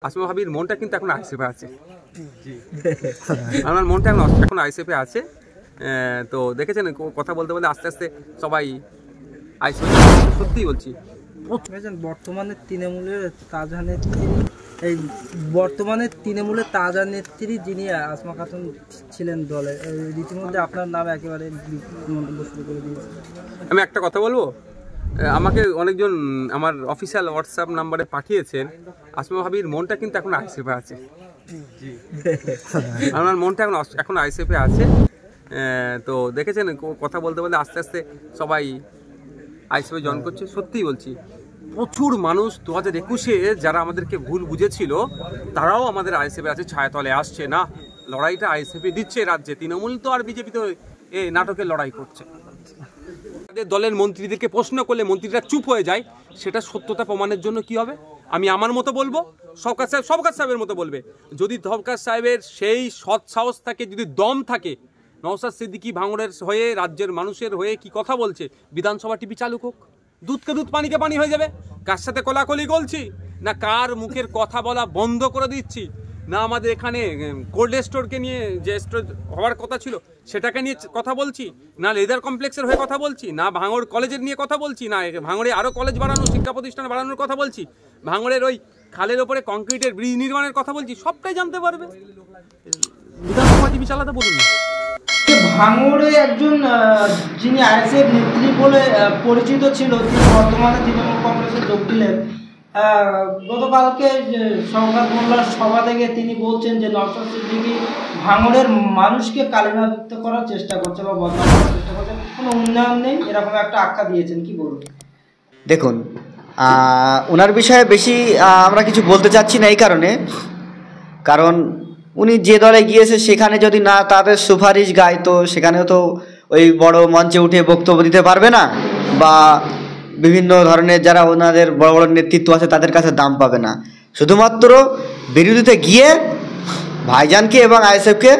আসমা ভাবির মনটা কিন্তু এখন আইএসএফে আছে। আমার মনটা এখন আইএসএফে আছে। তো দেখেছেন কথা বলতে বলতে আস্তে আস্তে সবাই আইএসএফে, সত্যিই বলছি। বর্তমানে তৃণমূলের তাজা নেত্রী যিনি আসমা খাতুন ছিলেন দলে, রীতিমধ্যে আপনার নাম একেবারে মন্তব্য শুরু করে দিয়েছে। আমি একটা কথা বলবো, আমাকে অনেকজন আমার অফিসিয়াল হোয়াটসঅ্যাপ নাম্বারে পাঠিয়েছেন। আসমা ভাবির মনটা কিন্তু এখন আইএসএফে আছে। আমার মনটা এখন আইএসএফে আছে। তো দেখেছেন কথা বলতে বলতে আস্তে আস্তে সবাই আইএসএফে জয়েন করছে। সত্যিই বলছি, প্রচুর মানুষ 2021-এ যারা আমাদেরকে ভুল বুঝেছিল তারাও আমাদের আইএসএফে আছে, ছায়াতলে আসছে। না, লড়াইটা আইএসএফে দিচ্ছে রাজ্যে। তৃণমূল তো আর বিজেপি তো এই নাটকের লড়াই করছে। দলের মন্ত্রীদেরকে প্রশ্ন করলে মন্ত্রীরা চুপ হয়ে যায়, সেটা সত্যতা প্রমাণের জন্য কি হবে? আমি আমার মতো বলবো, শওকত সাহেবের মতো বলবে। যদি শওকত সাহেবের সেই সৎ সাহস থাকে, যদি দম থাকে, নওশাদ সিদ্দিকী ভাঙড়ের হয়ে, রাজ্যের মানুষের হয়ে কি কথা বলছে, বিধানসভা টিভি চালু হোক। দুধকে দুধ, পানিকে পানি হয়ে যাবে। কার সাথে কোলাকলি বলছি না, কার মুখের কথা বলা বন্ধ করে দিচ্ছি না, আমাদের এখানে কোল্ড স্টোরকে নিয়ে যে স্টোর হওয়ার কথা ছিল সেটাকে নিয়ে কথা বলছি, না লেদার কমপ্লেক্সের হয়ে কথা বলছি, না ভাঙড় কলেজের নিয়ে কথা বলছি, না ভাঙড়ে আরও কলেজ বাড়ানো, শিক্ষা প্রতিষ্ঠান বাড়ানোর কথা বলছি, ভাঙড়ের ওই খালের ওপরে কংক্রিটের ব্রিজ নির্মাণের কথা বলছি, সবটাই জানতে পারবে। বিধানসভা টিভি চালাতে বলুন। ভাঙড়ে একজন যিনি আইএসএফ নেত্রী বলে পরিচিত ছিল, তিনি বর্তমানে তৃণমূল কংগ্রেসে যোগ দিলেন। গতকালকে শওকত মোল্লার সভা থেকে তিনি বলছেন যে নওশাদ সিদ্দিকী ভাঙড়ের মানুষকে কালিমালিপ্ত করার চেষ্টা করছে বা বদনাম করার চেষ্টা করছে, কোনো উন্নয়ন নেই, এরকম একটা আখ্যা দিয়েছেন। কি বলুন? দেখুন, ওনার বিষয়ে বেশি আমরা কিছু বলতে চাচ্ছি না, এই কারণ উনি যে দলে গিয়েছে সেখানে যদি না তাদের সুপারিশ গায়, তো সেখানেও তো ওই বড় মঞ্চে উঠে বক্তব্য দিতে পারবে না, বা বিভিন্ন ধরনের যারা ওনাদের বড় বড় নেতৃত্ব আছে তাদের কাছে দাম পাবে না। শুধুমাত্র বিরোধীতে গিয়ে ভাইজানকে এবং আইএসএফকে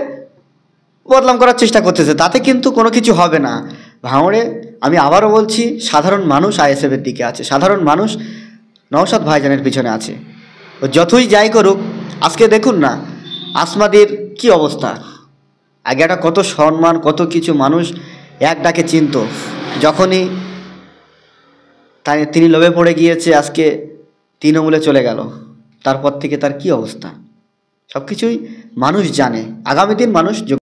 বদনাম করার চেষ্টা করতেছে, তাতে কিন্তু কোনো কিছু হবে না। ভাঙড়ে আমি আবারও বলছি, সাধারণ মানুষ আইএসএফের দিকে আছে, সাধারণ মানুষ নওশাদ ভাইজানের পিছনে আছে। ও যতই যাই করুক, আজকে দেখুন না আসমাদির কি অবস্থা। আগে একটা কত সম্মান, কত কিছু মানুষ এক ডাকে চিনত, যখনই তিনি লোভে পড়ে গিয়েছে, আজকে তৃণমূলে চলে গেল, তারপর থেকে তার কি অবস্থা সব কিছুই মানুষ জানে। আগামী দিন মানুষ